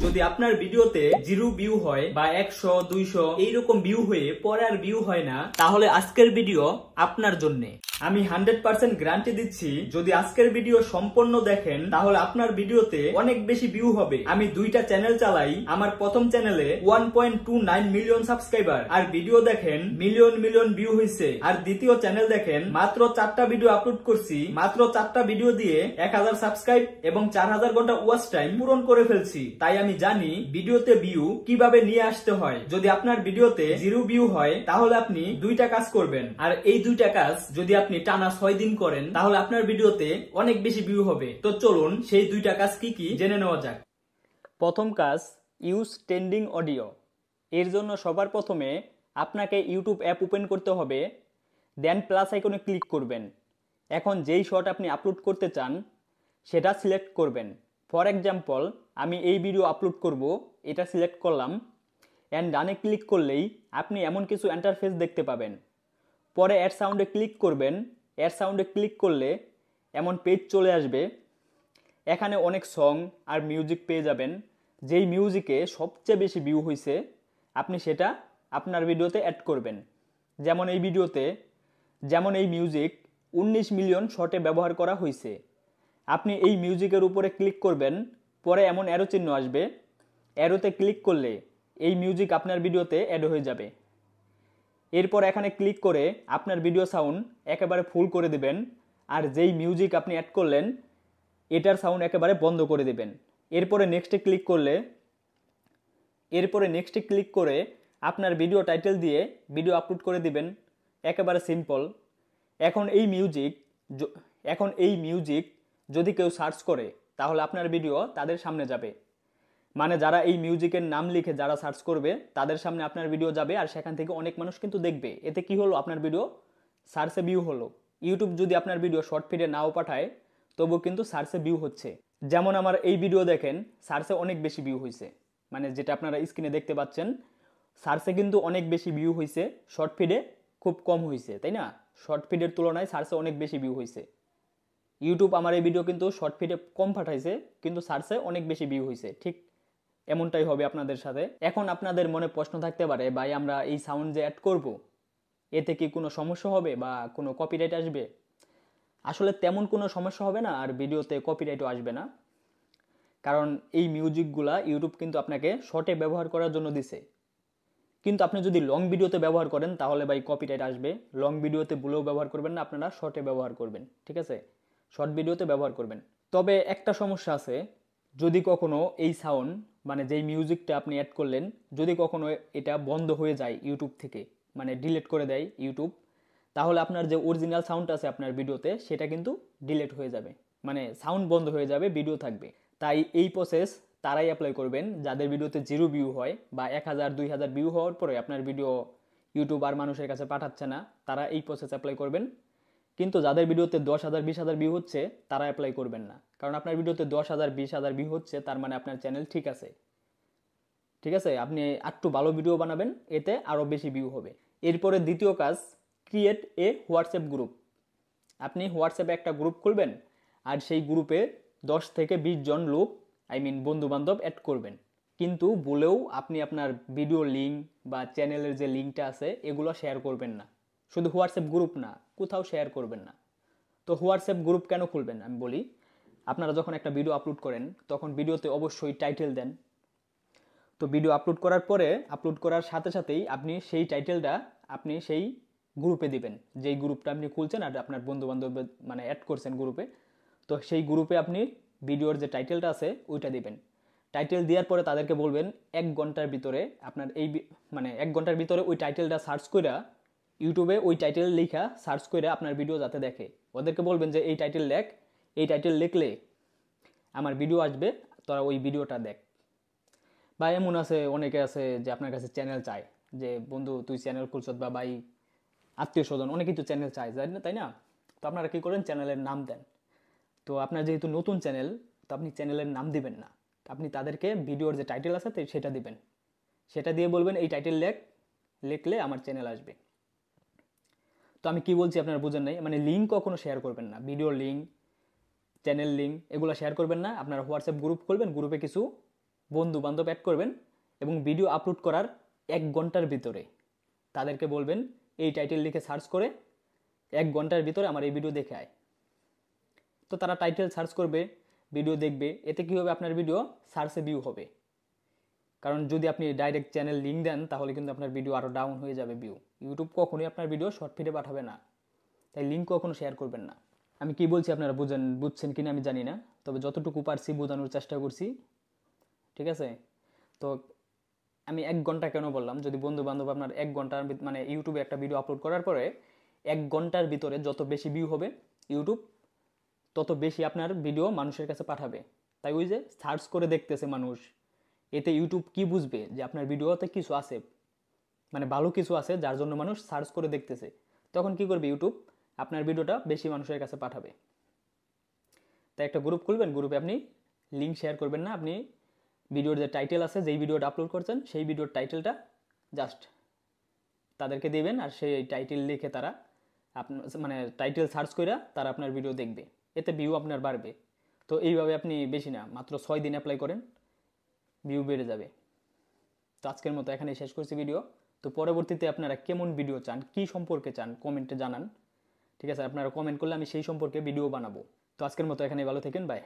যদি আপনার ভিডিওতে 0 ভিউ হয় বা 100 200 এইরকম ভিউ হয়ে পরে আর ভিউ হয় না, তাহলে আজকের ভিডিও আপনার জন্য। আমি 100% গ্যারান্টি দিচ্ছি, যদি আজকের ভিডিও সম্পূর্ণ দেখেন তাহলে আপনার ভিডিওতে অনেক বেশি ভিউ হবে। আমি দুইটা চ্যানেল চালাই, আমার প্রথম চ্যানেলে 1.29 মিলিয়ন সাবস্ক্রাইবার আর ভিডিও দেখেন মিলিয়ন মিলিয়ন ভিউ হয়েছে। আর দ্বিতীয় চ্যানেল দেখেন মাত্র 4টা ভিডিও আপলোড করছি, মাত্র 4টা ভিডিও দিয়ে 1000 সাবস্ক্রাইব এবং 4000 ঘন্টা ওয়াচ টাইম পূরণ করে ফেলছি। তাই আমি জানি ভিডিওতে ভিউ কিভাবে নিয়ে আসতে হয়। যদি আপনার ভিডিওতে 0 ভিউ হয় তাহলে আপনি দুইটা কাজ করবেন, আর এই দুইটা কাজ যদি আপনি টানা 6 দিন করেন তাহলে আপনার ভিডিওতে অনেক বেশি ভিউ হবে। তো চলুন সেই দুইটা কাজ কি কি জেনে নেওয়া যাক। প্রথম কাজ, ইউজ ট্রেন্ডিং অডিও। এর জন্য সবার প্রথমে আপনাকে ইউটিউব অ্যাপ ওপেন করতে হবে, দেন প্লাস আইকনে ক্লিক করবেন। এখন যেই শর্ট আপনি আপলোড করতে চান সেটা সিলেক্ট করবেন। ফর এক্সাম্পল আমি এই ভিডিও আপলোড করব, এটা সিলেক্ট করলাম, অ্যান্ড ডানে ক্লিক করলেই আপনি এমন কিছু ইন্টারফেস দেখতে পাবেন। পরে অ্যাড সাউন্ডে ক্লিক করবেন। অ্যাড সাউন্ডে ক্লিক করলে এমন পেজ চলে আসবে। এখানে অনেক সং আর মিউজিক পেয়ে যাবেন। যেই মিউজিকে সবচেয়ে বেশি ভিউ হয়েছে আপনি সেটা আপনার ভিডিওতে অ্যাড করবেন। যেমন এই মিউজিক 19 মিলিয়ন শর্টে ব্যবহার করা হয়েছে। আপনি এই মিউজিকের উপরে ক্লিক করবেন, পরে এমন অ্যারো চিহ্ন আসবে, অ্যারোতে ক্লিক করলে এই মিউজিক আপনার ভিডিওতে অ্যাড হয়ে যাবে। এরপর এখানে ক্লিক করে আপনার ভিডিও সাউন্ড একেবারে ফুল করে দিবেন, আর যেই মিউজিক আপনি অ্যাড করলেন এটার সাউন্ড একেবারে বন্ধ করে দিবেন। এরপরে নেক্সটে ক্লিক করে আপনার ভিডিও টাইটেল দিয়ে ভিডিও আপলোড করে দিবেন। একেবারে সিম্পল। এখন এই মিউজিক যদি কেউ সার্চ করে তাহলে আপনার ভিডিও তাদের সামনে যাবে। মানে যারা এই মিউজিকের নাম লিখে যারা সার্চ করবে তাদের সামনে আপনার ভিডিও যাবে, আর সেখান থেকে অনেক মানুষ কিন্তু দেখবে। এতে কি হলো, আপনার ভিডিও সার্চে ভিউ হলো। ইউটিউব যদি আপনার ভিডিও শর্ট ফিডে নাও পাঠায় তবুও কিন্তু সার্চে ভিউ হচ্ছে। যেমন আমার এই ভিডিও দেখেন, সার্চে অনেক বেশি ভিউ হয়েছে, মানে যেটা আপনারা স্ক্রিনে দেখতে পাচ্ছেন, সার্চে কিন্তু অনেক বেশি ভিউ হয়েছে, শর্ট ফিডে খুব কম হয়েছে, তাই না? শর্ট ফিডের তুলনায় সার্চে অনেক বেশি ভিউ হয়েছে। ইউটিউব আমার এই ভিডিও কিন্তু শর্ট ফিডে কম পাঠাইছে, কিন্তু সার্চে অনেক বেশি ভিউ হয়েছে। ঠিক এমনটাই হবে আপনাদের সাথে। এখন আপনাদের মনে প্রশ্ন থাকতে পারে, ভাই আমরা এই সাউন্ড যে অ্যাড করব এতে কি কোনো সমস্যা হবে বা কোনো কপিরাইট আসবে? আসলে তেমন কোনো সমস্যা হবে না, আর ভিডিওতে কপিরাইটও আসবে না। কারণ এই মিউজিকগুলা ইউটিউব কিন্তু আপনাকে শর্টে ব্যবহার করার জন্য দিছে। কিন্তু আপনি যদি লং ভিডিওতে ব্যবহার করেন তাহলে ভাই কপিরাইট আসবে। লং ভিডিওতে ভুলেও ব্যবহার করবেন না, আপনারা শর্টে ব্যবহার করবেন, ঠিক আছে? শর্ট ভিডিওতে ব্যবহার করবেন। তবে একটা সমস্যা আছে, যদি কখনো এই সাউন্ড মানে যেই মিউজিকটা আপনি অ্যাড করলেন যদি কখনো এটা বন্ধ হয়ে যায় ইউটিউব থেকে, মানে ডিলিট করে দেয় ইউটিউব, তাহলে আপনার যে অরিজিনাল সাউন্ড আছে আপনার ভিডিওতে সেটা কিন্তু ডিলিট হয়ে যাবে, মানে সাউন্ড বন্ধ হয়ে যাবে, ভিডিও থাকবে। তাই এই প্রসেস তারাই অ্যাপ্লাই করবেন যাদের ভিডিওতে 0 ভিউ হয় বা 1000 2000 ভিউ হওয়ার পরে আপনার ভিডিও ইউটিউব আর মানুষের কাছে পাঠাচ্ছে না, তারা এই প্রসেস অ্যাপ্লাই করবেন। কিন্তু যাদের ভিডিওতে 10,000 20,000 ভিউ হচ্ছে তারা অ্যাপ্লাই করবেন না, কারণ আপনার ভিডিওতে 10,000 20,000 ভিউ হচ্ছে, তার মানে আপনার চ্যানেল ঠিক আছে। ঠিক আছে, আপনি একটু ভালো ভিডিও বানাবেন, এতে আরও বেশি ভিউ হবে। এরপরে দ্বিতীয় কাজ, ক্রিয়েট এ হোয়াটসঅ্যাপ গ্রুপ। আপনি হোয়াটসঅ্যাপে একটা গ্রুপ খুলবেন, আর সেই গ্রুপে 10 থেকে 20 জন লোক বন্ধু বান্ধব অ্যাড করবেন। কিন্তু বলেও আপনি আপনার ভিডিও লিঙ্ক বা চ্যানেলের যে লিঙ্কটা আছে এগুলো শেয়ার করবেন না। শুধু হোয়াটসঅ্যাপ গ্রুপ না, কোথাও শেয়ার করবেন না। তো হোয়াটসঅ্যাপ গ্রুপ কেন খুলবেন আমি বলি। আপনারা যখন একটা ভিডিও আপলোড করেন তখন ভিডিওতে অবশ্যই টাইটেল দেন। তো ভিডিও আপলোড করার পরে আপলোড করার সাথে সাথেই আপনি সেই টাইটেলটা আপনি সেই গ্রুপে দিবেন, যেই গ্রুপটা আপনি খুলছেন আর আপনার বন্ধু বান্ধব মানে অ্যাড করছেন গ্রুপে। তো সেই গ্রুপে আপনি ভিডিওর যে টাইটেলটা আছে ওইটা দিবেন। টাইটেল দেওয়ার পরে তাদেরকে বলবেন 1 ঘন্টার ভিতরে আপনার এই 1 ঘন্টার ভিতরে ওই টাইটেলটা সার্চ করে ইউটিউবে ওই টাইটেল লেখা সার্চ করে আপনার ভিডিও যাতে দেখে। ওদেরকে বলবেন যে এই টাইটেল লেখ, এই টাইটেল লিখলে আমার ভিডিও আসবে, তোরা ওই ভিডিওটা দেখ। বা এমন আছে, অনেকে আছে যে আপনার কাছে চ্যানেল চায়, যে বন্ধু তুই চ্যানেল খুলছত, বা ভাই আত্মীয় স্বজন অনেকেই তো চ্যানেল চায়, তাই না? তো আপনারা কী করেন, চ্যানেলের নাম দেন। তো আপনার যেহেতু নতুন চ্যানেল, তো আপনি চ্যানেলের নাম দিবেন না, আপনি তাদেরকে ভিডিওর যে টাইটেল আছে সেটা দিবেন। সেটা দিয়ে বলবেন এই টাইটেল লিখলে আমার চ্যানেল আসবে। তো আমি কি বলছি আপনারা বুঝেন নাই, মানে লিঙ্ক কখনো শেয়ার করবেন না, ভিডিওর লিঙ্ক, চ্যানেল লিঙ্ক এগুলো শেয়ার করবেন না। আপনারা হোয়াটসঅ্যাপ গ্রুপ খুলবেন, গ্রুপে কিছু বন্ধু বান্ধব অ্যাড করবেন এবং ভিডিও আপলোড করার 1 ঘন্টার ভিতরে তাদেরকে বলবেন এই টাইটেল লিখে সার্চ করে 1 ঘন্টার ভিতরে আমার এই ভিডিও দেখে আয়। তো তারা টাইটেল সার্চ করবে, ভিডিও দেখবে, এতে কী হবে, আপনার ভিডিও সার্চে ভিউ হবে। কারণ যদি আপনি ডাইরেক্ট চ্যানেল লিঙ্ক দেন তাহলে কিন্তু আপনার ভিডিও আরও ডাউন হয়ে যাবে ভিউ। ইউটিউব কখনোই আপনার ভিডিও শর্ট ফিডে পাঠাবে না, তাই লিঙ্ক কখনো শেয়ার করবেন না। আমি কি বলছি আপনারা বুঝছেন কিনা আমি জানি না, তবে যতটুকু পারছি বোঝানোর চেষ্টা করছি, ঠিক আছে? তো আমি 1 ঘন্টা কেন বললাম, যদি বন্ধু বান্ধব আপনার 1 ঘন্টার মানে ইউটিউবে একটা ভিডিও আপলোড করার পরে 1 ঘন্টার ভিতরে যত বেশি ভিউ হবে ইউটিউব তত বেশি আপনার ভিডিও মানুষের কাছে পাঠাবে। তাই ওই যে সার্চ করে দেখতেছে মানুষ, এতে ইউটিউব কি বুঝবে যে আপনার ভিডিওতে কিছু আছে, মানে ভালো কিছু আছে যার জন্য মানুষ সার্চ করে দেখতেছে। তখন কি করবে ইউটিউব, আপনার ভিডিওটা বেশি মানুষের কাছে পাঠাবে। তাই একটা গ্রুপ খুলবেন, গ্রুপে আপনি লিঙ্ক শেয়ার করবেন না, আপনি ভিডিওর যে টাইটেল আছে, যেই ভিডিওটা আপলোড করছেন সেই ভিডিওর টাইটেলটা জাস্ট তাদেরকে দেবেন, আর সেই টাইটেল লিখে তারা আপনার মানে টাইটেল সার্চ করে তারা আপনার ভিডিও দেখবে, এতে ভিউ আপনার বাড়বে। তো এইভাবে আপনি বেশি না, মাত্র 6 দিন অ্যাপ্লাই করেন, ভিউ বেড়ে যাবে। তো আজকের মতো এখানেই শেষ করছি ভিডিও। তো পরবর্তীতে আপনারা কেমন ভিডিও চান, কী সম্পর্কে চান, কমেন্টে জানান, ঠিক আছে? আপনারা কমেন্ট করলে আমি সেই সম্পর্কে ভিডিও বানাবো। তো আজকের মতো এখানেই, ভালো থাকেন, বাই।